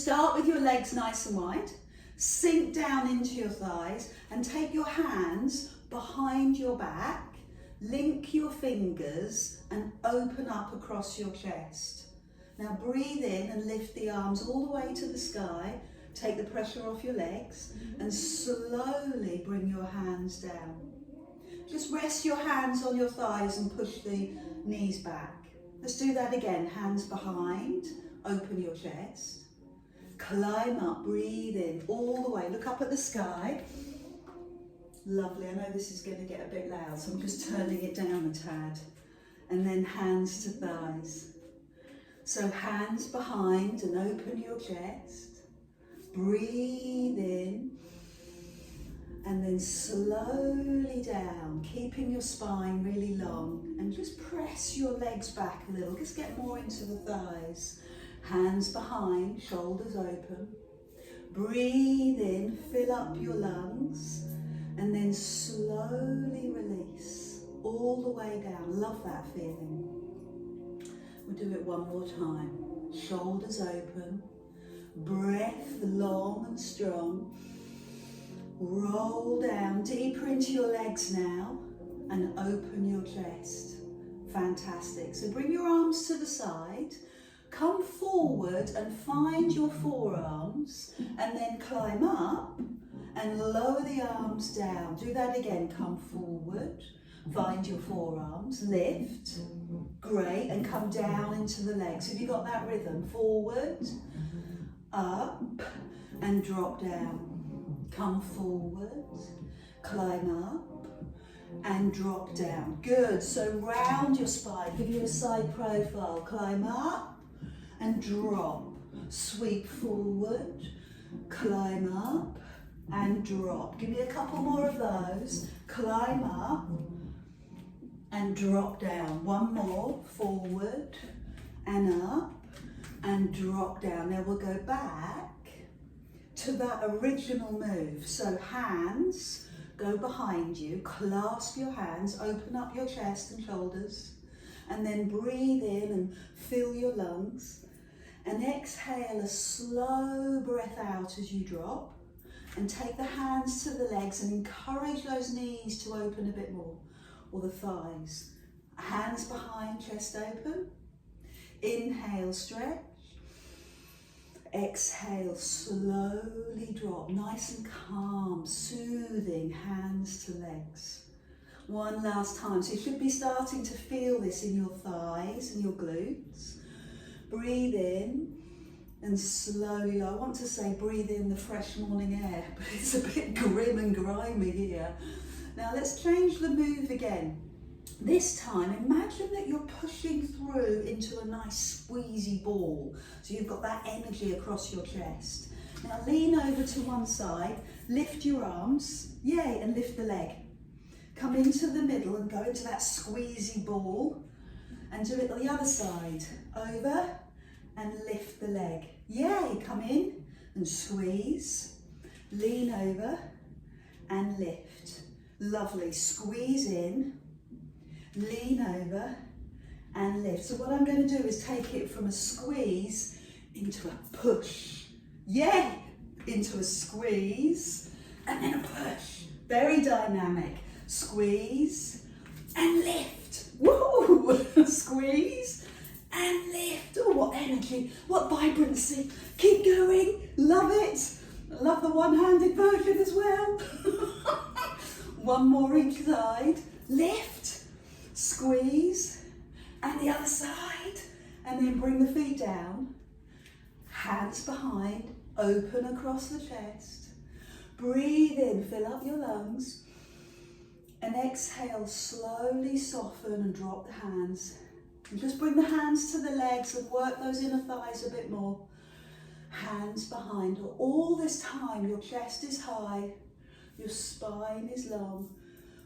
Start with your legs nice and wide, sink down into your thighs and take your hands behind your back, link your fingers and open up across your chest. Now breathe in and lift the arms all the way to the sky, take the pressure off your legs and slowly bring your hands down. Just rest your hands on your thighs and push the knees back. Let's do that again, hands behind, open your chest. Climb up, breathe in all the way, look up at the sky. Lovely, I know this is going to get a bit loud, so I'm just turning it down a tad. And then hands to thighs. So hands behind and open your chest. Breathe in and then slowly down, keeping your spine really long and just press your legs back a little, just get more into the thighs. Hands behind, shoulders open. Breathe in, fill up your lungs and then slowly release all the way down. Love that feeling. We'll do it one more time. Shoulders open, breath long and strong. Roll down deeper into your legs now and open your chest. Fantastic. So bring your arms to the side. Come forward and find your forearms and then climb up and lower the arms down. Do that again. Come forward, find your forearms, lift, great, and come down into the legs. Have you got that rhythm? Forward, up, and drop down. Come forward, climb up, and drop down. Good. So round your spine, give you a side profile. Climb up and drop. Sweep forward, climb up and drop. Give me a couple more of those. Climb up and drop down. One more. Forward and up and drop down. Now we'll go back to that original move. So hands go behind you, clasp your hands, open up your chest and shoulders, and then breathe in and fill your lungs. And exhale a slow breath out as you drop. And take the hands to the legs and encourage those knees to open a bit more, or the thighs. Hands behind, chest open. Inhale, stretch. Exhale, slowly drop. Nice and calm, soothing, hands to legs. One last time. So you should be starting to feel this in your thighs and your glutes. Breathe in and slowly, I want to say breathe in the fresh morning air, but it's a bit grim and grimy here. Now let's change the move again. This time, imagine that you're pushing through into a nice squeezy ball. So you've got that energy across your chest. Now lean over to one side, lift your arms, yay, and lift the leg. Come into the middle and go into that squeezy ball and do it on the other side. Over and lift the leg. Yay, come in and squeeze, lean over and lift. Lovely, squeeze in, lean over and lift. So what I'm going to do is take it from a squeeze into a push. Yay! Into a squeeze and then a push. Very dynamic. Squeeze and lift. Woo! Squeeze and lift. Oh, what energy, what vibrancy. Keep going. Love it. Love the one-handed version as well. One more each side. Lift. Squeeze, and the other side, and then bring the feet down, hands behind, open across the chest, breathe in, fill up your lungs, and exhale, slowly soften and drop the hands, and just bring the hands to the legs and work those inner thighs a bit more, hands behind. All this time your chest is high, your spine is long,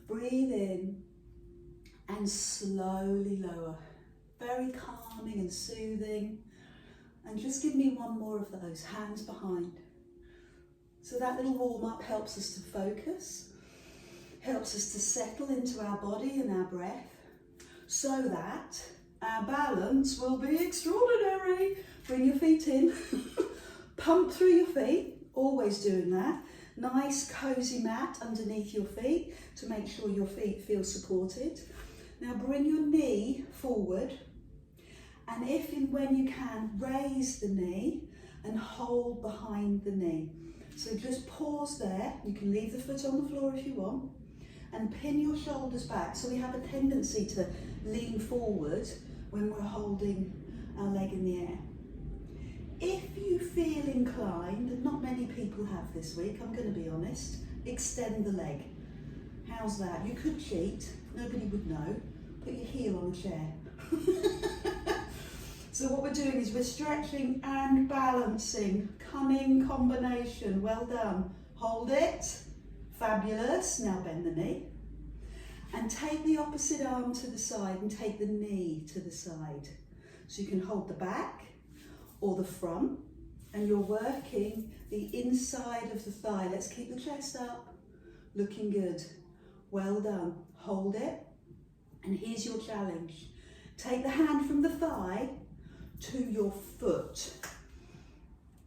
breathe in, and slowly lower. Very calming and soothing. And just give me one more of those, hands behind. So that little warm up helps us to focus, helps us to settle into our body and our breath, so that our balance will be extraordinary. Bring your feet in, Pump through your feet, always doing that. Nice cozy mat underneath your feet to make sure your feet feel supported. Now bring your knee forward, and if and when you can, raise the knee and hold behind the knee. So just pause there. You can leave the foot on the floor if you want, and pin your shoulders back. So we have a tendency to lean forward when we're holding our leg in the air. If you feel inclined, and not many people have this week, I'm going to be honest, extend the leg. How's that? You could cheat, nobody would know. Put your heel on a chair. So what we're doing is we're stretching and balancing. Cunning combination, well done. Hold it, fabulous. Now bend the knee. And take the opposite arm to the side and take the knee to the side. So you can hold the back or the front, and you're working the inside of the thigh. Let's keep the chest up, looking good. Well done. Hold it. And here's your challenge. Take the hand from the thigh to your foot.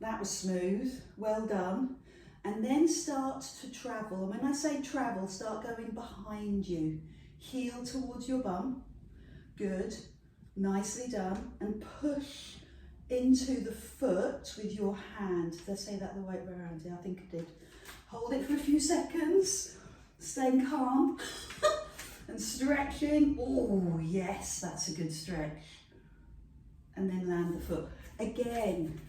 That was smooth, well done. And then start to travel. And when I say travel, start going behind you. Heel towards your bum. Good, nicely done. And push into the foot with your hand. Did I say that the right way around? Yeah, I think I did. Hold it for a few seconds. Staying calm. And stretching. Oh, yes, that's a good stretch. And then land the foot. Again,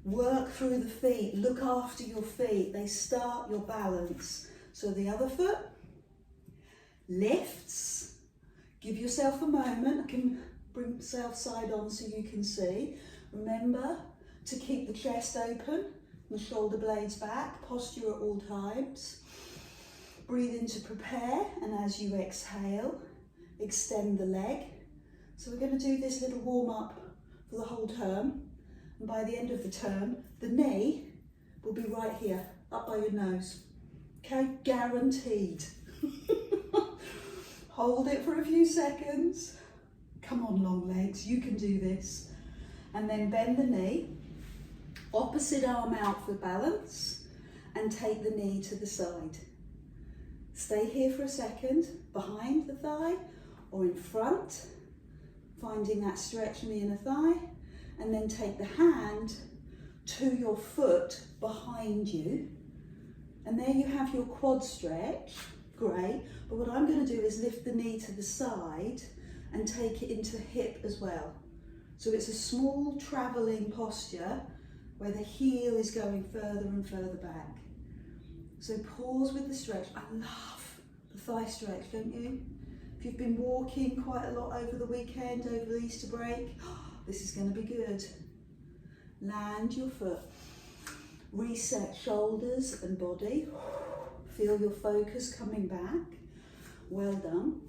work through the feet. Look after your feet. They start your balance. So the other foot lifts. Give yourself a moment. I can bring myself side on so you can see. Remember to keep the chest open, the shoulder blades back, posture at all times. Breathe in to prepare, and as you exhale, extend the leg. So we're going to do this little warm up for the whole term, and by the end of the term, the knee will be right here, up by your nose. Okay, guaranteed. Hold it for a few seconds. Come on, long legs, you can do this. And then bend the knee, opposite arm out for balance, and take the knee to the side. Stay here for a second, behind the thigh or in front, finding that stretch in the inner thigh, and then take the hand to your foot behind you. And there you have your quad stretch, great. But what I'm going to do is lift the knee to the side and take it into hip as well. So it's a small travelling posture where the heel is going further and further back. So pause with the stretch. I love the thigh stretch, don't you? If you've been walking quite a lot over the weekend, over the Easter break, this is going to be good. Land your foot. Reset shoulders and body. Feel your focus coming back. Well done.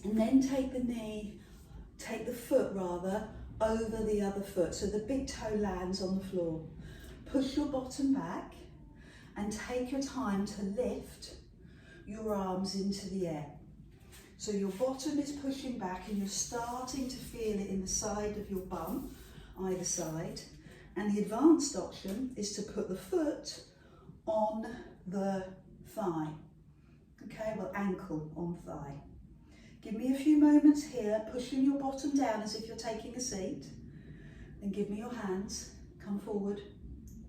And then take the foot rather, over the other foot. So the big toe lands on the floor. Push your bottom back and take your time to lift your arms into the air. So your bottom is pushing back and you're starting to feel it in the side of your bum, either side. And the advanced option is to put the foot on the thigh. Okay, well, ankle on thigh. Give me a few moments here, pushing your bottom down as if you're taking a seat. Then give me your hands, come forward,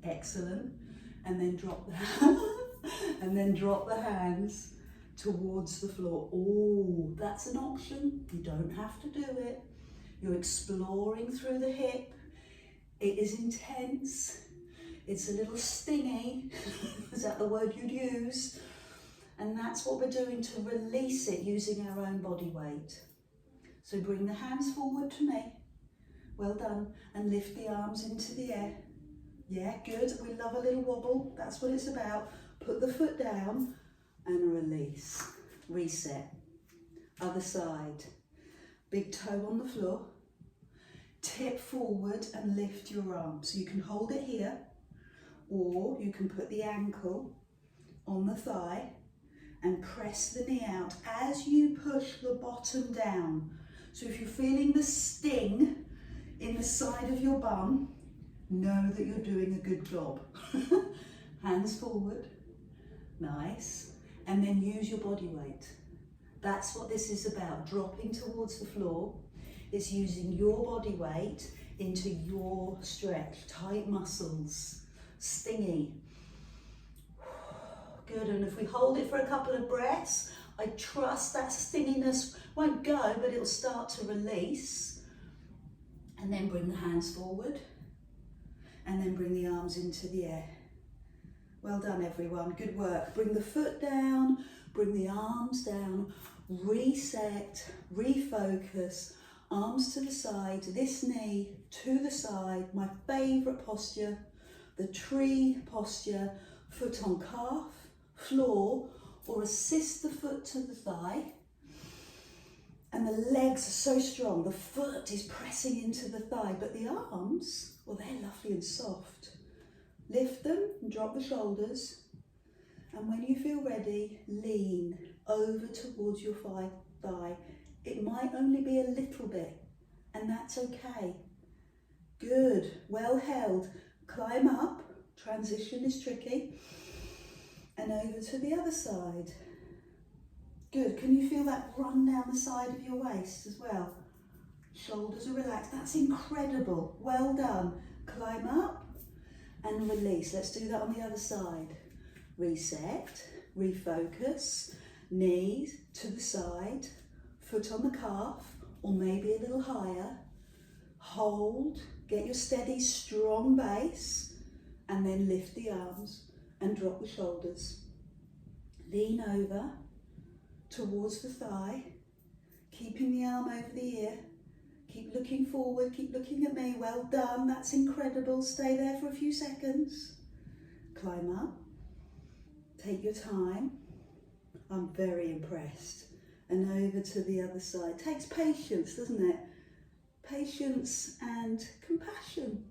excellent. And then drop the hands, and then drop the hands towards the floor. Oh, that's an option. You don't have to do it. You're exploring through the hip. It is intense. It's a little stingy. Is that the word you'd use? And that's what we're doing to release it using our own body weight. So bring the hands forward to me. Well done. And lift the arms into the air. Yeah, good. We love a little wobble. That's what it's about. Put the foot down and release. Reset. Other side. Big toe on the floor. Tip forward and lift your arm. So you can hold it here, or you can put the ankle on the thigh and press the knee out as you push the bottom down. So if you're feeling the sting in the side of your bum, know that you're doing a good job. Hands forward, nice, and then use your body weight. That's what this is about, dropping towards the floor. It's using your body weight into your stretch, tight muscles, stingy. Good, and if we hold it for a couple of breaths, I trust that stinginess won't go, but it'll start to release. And then bring the hands forward, and then bring the arms into the air. Well done, everyone, good work. Bring the foot down, bring the arms down, reset, refocus, arms to the side, this knee to the side, my favourite posture, the tree posture, foot on calf, floor, or assist the foot to the thigh. And the legs are so strong, the foot is pressing into the thigh, but the arms, well, they're lovely and soft. Lift them and drop the shoulders. And when you feel ready, lean over towards your thigh. It might only be a little bit, and that's okay. Good, well held. Climb up, transition is tricky. And over to the other side. Good, can you feel that run down the side of your waist as well? Shoulders are relaxed, that's incredible, well done. Climb up and release. Let's do that on the other side. Reset, refocus, knees to the side, foot on the calf, or maybe a little higher. Hold, get your steady, strong base, and then lift the arms and drop the shoulders. Lean over towards the thigh, keeping the arm over the ear. Keep looking forward, keep looking at me. Well done, that's incredible. Stay there for a few seconds. Climb up, take your time. I'm very impressed. And over to the other side. Takes patience, doesn't it? Patience and compassion.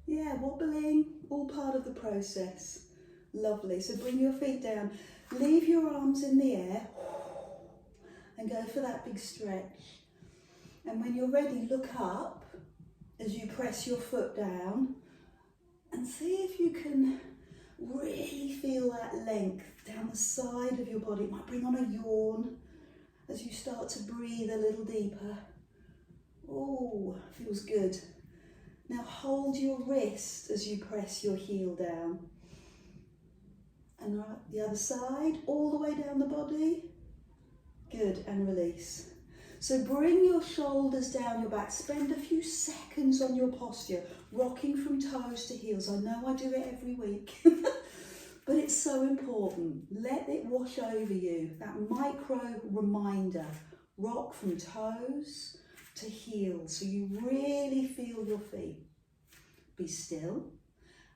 Yeah, wobbling, all part of the process. Lovely, so bring your feet down. Leave your arms in the air and go for that big stretch. And when you're ready, look up as you press your foot down and see if you can really feel that length down the side of your body. It might bring on a yawn as you start to breathe a little deeper. Oh, feels good. Now hold your wrist as you press your heel down. And the other side, all the way down the body. Good, and release. So bring your shoulders down your back. Spend a few seconds on your posture, rocking from toes to heels. I know I do it every week, but it's so important. Let it wash over you, that micro reminder. Rock from toes to heels, so you really feel your feet. Be still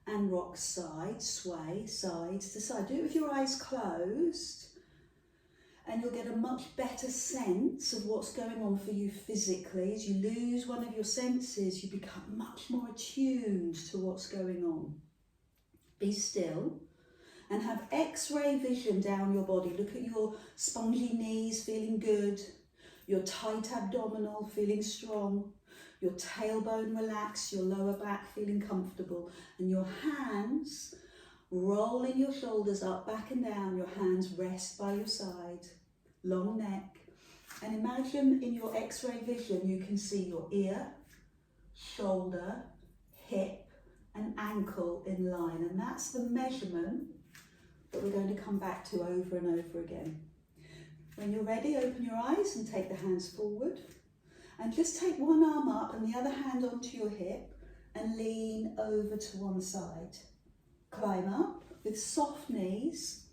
and rock side, sway, side to side. Do it with your eyes closed, and you'll get a much better sense of what's going on for you physically. As you lose one of your senses, you become much more attuned to what's going on. Be still and have X-ray vision down your body. Look at your spongy knees, feeling good. Your tight abdominal, feeling strong. Your tailbone relaxed, your lower back feeling comfortable. And your hands, rolling your shoulders up, back and down. Your hands rest by your side. Long neck. And imagine in your X-ray vision, you can see your ear, shoulder, hip, and ankle in line. And that's the measurement that we're going to come back to over and over again. When you're ready, open your eyes and take the hands forward. And just take one arm up and the other hand onto your hip and lean over to one side. Climb up with soft knees,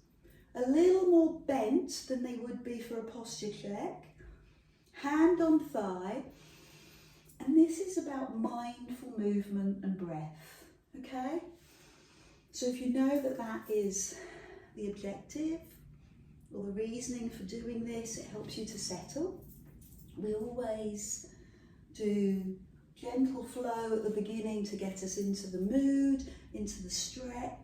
a little more bent than they would be for a posture check. Hand on thigh. And this is about mindful movement and breath, okay? So if you know that that is the objective or the reasoning for doing this, it helps you to settle. We always do gentle flow at the beginning to get us into the mood, into the stretch,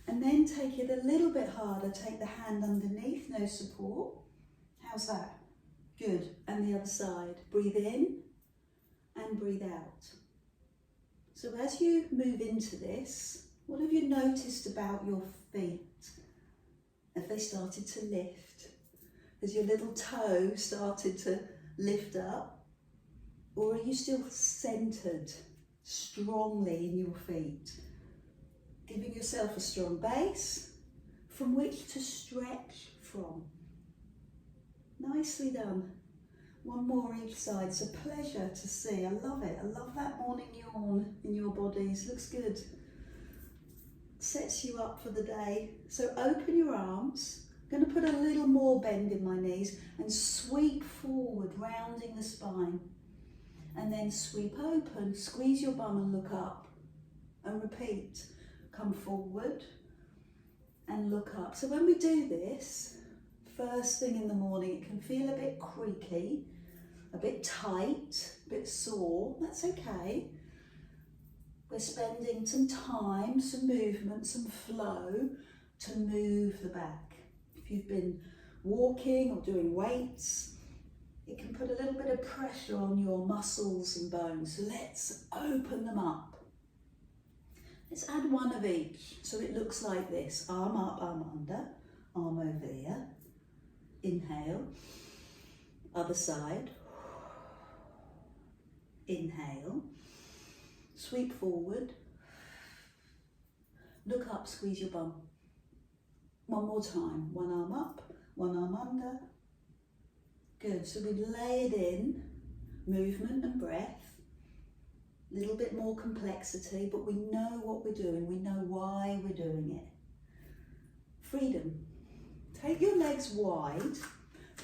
and then take it a little bit harder. Take the hand underneath, no support. How's that? Good. And the other side. Breathe in and breathe out. So as you move into this, what have you noticed about your feet? Have they started to lift? Has your little toe started to lift up? Or are you still centered strongly in your feet? Giving yourself a strong base from which to stretch from. Nicely done. One more each side. It's a pleasure to see. I love it. I love that morning yawn in your bodies. Looks good. Sets you up for the day. So open your arms. I'm going to put a little more bend in my knees and sweep forward, rounding the spine. And then sweep open, squeeze your bum and look up. And repeat. Come forward and look up. So when we do this, first thing in the morning, it can feel a bit creaky, a bit tight, a bit sore. That's okay. We're spending some time, some movement, some flow to move the back. If you've been walking or doing weights, it can put a little bit of pressure on your muscles and bones. So let's open them up. Let's add one of each. So it looks like this. Arm up, arm under, arm over here. Inhale. Other side. Inhale. Sweep forward. Look up, squeeze your bum. One more time. One arm up, one arm under. Good. So we've layered in movement and breath. A little bit more complexity, but we know what we're doing. We know why we're doing it. Freedom. Take your legs wide,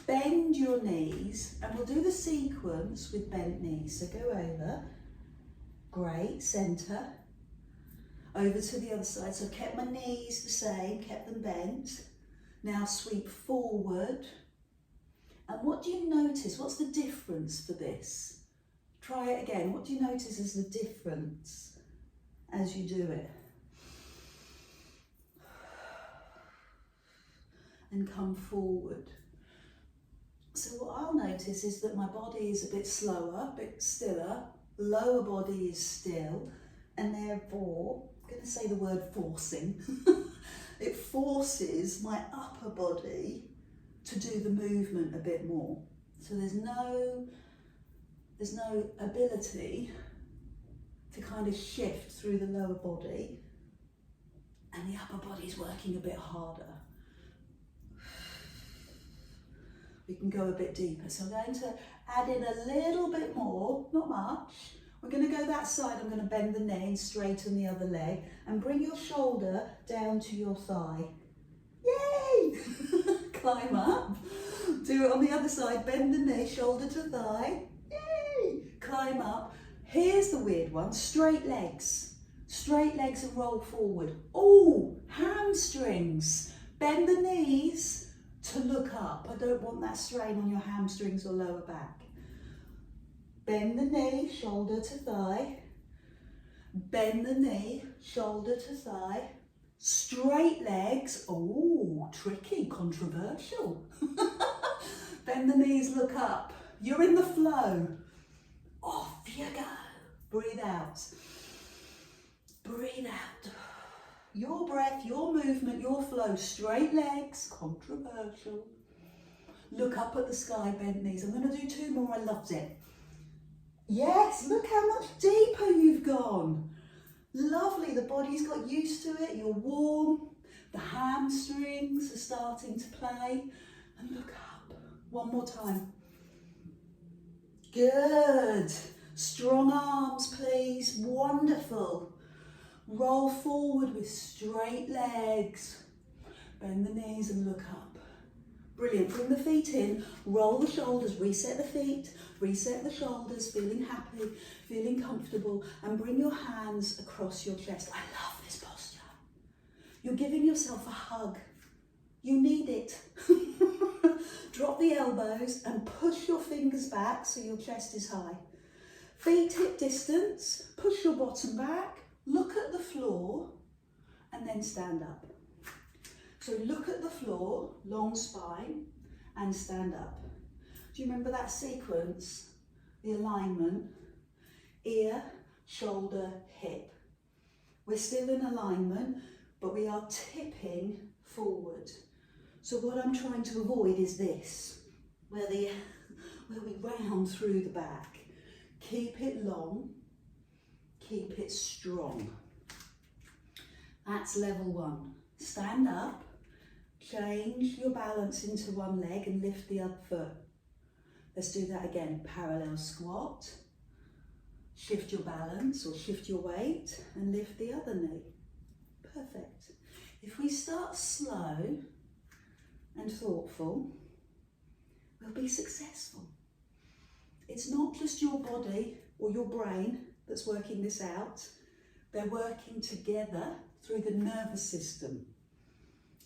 bend your knees, and we'll do the sequence with bent knees. So go over. Great. Centre. Over to the other side. So I've kept my knees the same, kept them bent. Now sweep forward. And what do you notice? What's the difference for this? Try it again. What do you notice is the difference as you do it? And come forward. So what I'll notice is that my body is a bit slower, a bit stiller, lower body is still, and therefore, I'm going to say the word forcing, it forces my upper body to do the movement a bit more. So there's no ability to kind of shift through the lower body, and the upper body is working a bit harder. We can go a bit deeper. So I'm going to add in a little bit more, not much. We're going to go that side. I'm going to bend the knee and straighten the other leg and bring your shoulder down to your thigh. Yay! Climb up. Do it on the other side. Bend the knee, shoulder to thigh. Yay! Climb up. Here's the weird one. Straight legs. Straight legs and roll forward. Oh, hamstrings. Bend the knees to look up. I don't want that strain on your hamstrings or lower back. Bend the knee, shoulder to thigh. Bend the knee, shoulder to thigh. Straight legs. Oh, tricky, controversial. Bend the knees, look up. You're in the flow. Off you go. Breathe out. Breathe out. Your breath, your movement, your flow. Straight legs, controversial. Look up at the sky, bend knees. I'm going to do two more. I loved it. Yes, look how much deeper you've gone. Lovely, the body's got used to it. You're warm. The hamstrings are starting to play. And look up. One more time. Good. Strong arms, please. Wonderful. Roll forward with straight legs. Bend the knees and look up. Brilliant. Bring the feet in, roll the shoulders, reset the feet, reset the shoulders, feeling happy, feeling comfortable, and bring your hands across your chest. I love this posture. You're giving yourself a hug. You need it. Drop the elbows and push your fingers back so your chest is high. Feet hip distance, push your bottom back, look at the floor, and then stand up. So look at the floor, long spine, and stand up. Do you remember that sequence? The alignment, ear, shoulder, hip. We're still in alignment, but we are tipping forward. So what I'm trying to avoid is this, where we round through the back. Keep it long, keep it strong. That's level one. Stand up, change your balance into one leg and lift the other foot. Let's do that again. Parallel squat. Shift your balance or shift your weight and lift the other knee. Perfect. If we start slow and thoughtful, we'll be successful. It's not just your body or your brain that's working this out. They're working together through the nervous system,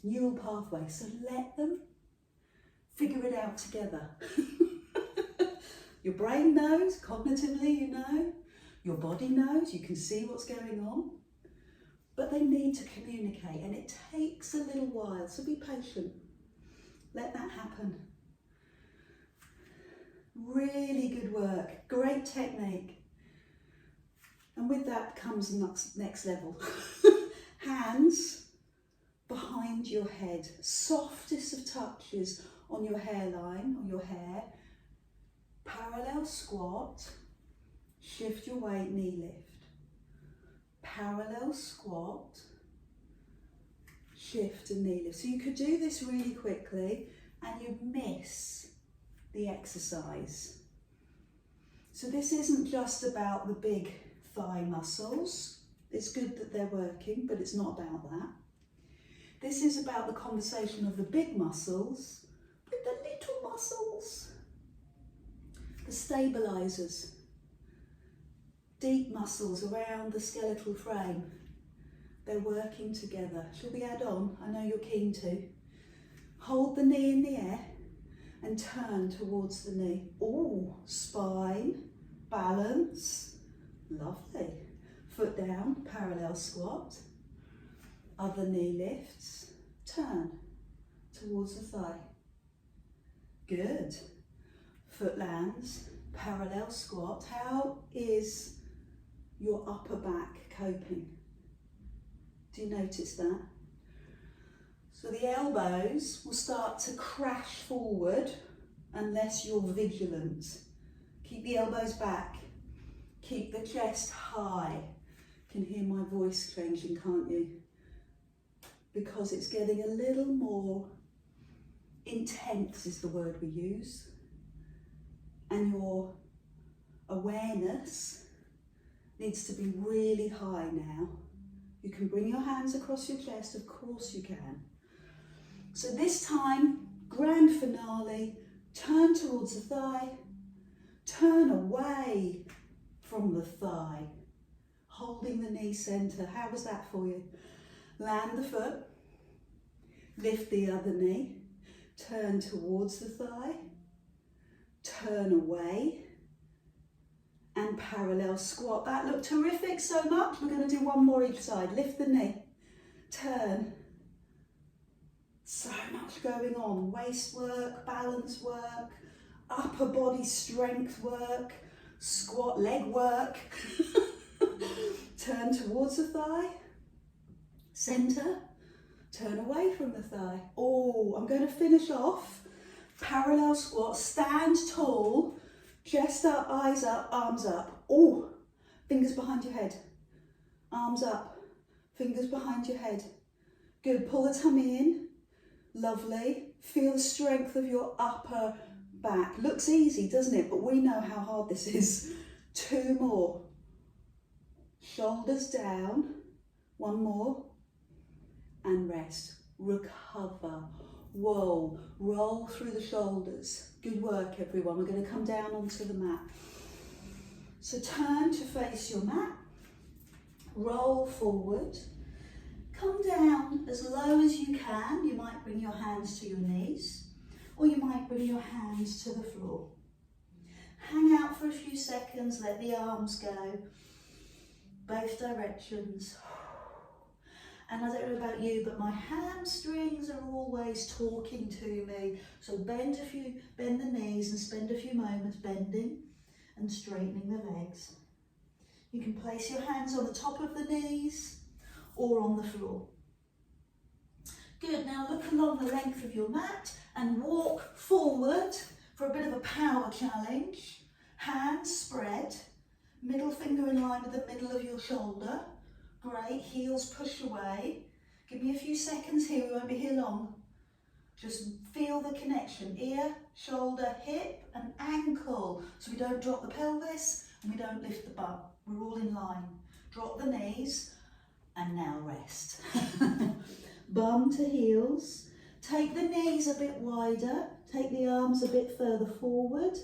neural pathway. So let them figure it out together. Your brain knows, cognitively you know, your body knows, you can see what's going on, but they need to communicate and it takes a little while, so be patient. Let that happen. Really good work, great technique. And with that comes the next level. Hands behind your head, softest of touches on your hairline, on your hair. Parallel squat, shift your weight, knee lift. Parallel squat, shift and knee lift. So you could do this really quickly and you'd miss the exercise. So this isn't just about the big thigh muscles. It's good that they're working, but it's not about that. This is about the conversation of the big muscles with the little muscles. The stabilizers, deep muscles around the skeletal frame. They're working together. Shall we add on? I know you're keen to. Hold the knee in the air and turn towards the knee. Oh, spine, balance, lovely. Foot down, parallel squat. Other knee lifts, turn towards the thigh. Good. Foot lands, parallel squat. How is your upper back coping? Do you notice that? So the elbows will start to crash forward unless you're vigilant. Keep the elbows back. Keep the chest high. You can hear my voice changing, can't you? Because it's getting a little more intense is the word we use. And your awareness needs to be really high now. You can bring your hands across your chest, of course you can. So this time, grand finale, turn towards the thigh, turn away from the thigh, holding the knee center. How was that for you? Land the foot, lift the other knee, turn towards the thigh, turn away, and parallel squat. That looked terrific so much. We're going to do one more each side. Lift the knee, turn. So much going on. Waist work, balance work, upper body strength work, squat leg work. Turn towards the thigh, center, turn away from the thigh. Oh, I'm going to finish off. Parallel squat, stand tall, chest up, eyes up, arms up. Oh, fingers behind your head. Arms up, fingers behind your head. Good, pull the tummy in. Lovely. Feel the strength of your upper back. Looks easy, doesn't it? But we know how hard this is. 2 more. Shoulders down. 1 more. And rest. Recover. Whoa, roll through the shoulders. Good work, everyone. We're going to come down onto the mat. So turn to face your mat. Roll forward. Come down as low as you can. You might bring your hands to your knees, or you might bring your hands to the floor. Hang out for a few seconds, let the arms go, both directions. And I don't know about you, but my hamstrings are always talking to me. So bend the knees and spend a few moments bending and straightening the legs. You can place your hands on the top of the knees or on the floor. Good, now look along the length of your mat and walk forward for a bit of a power challenge. Hands spread, middle finger in line with the middle of your shoulder. Great, heels push away. Give me a few seconds here, we won't be here long. Just feel the connection, ear, shoulder, hip and ankle. So we don't drop the pelvis and we don't lift the butt. We're all in line. Drop the knees and now rest. Bum to heels. Take the knees a bit wider. Take the arms a bit further forward.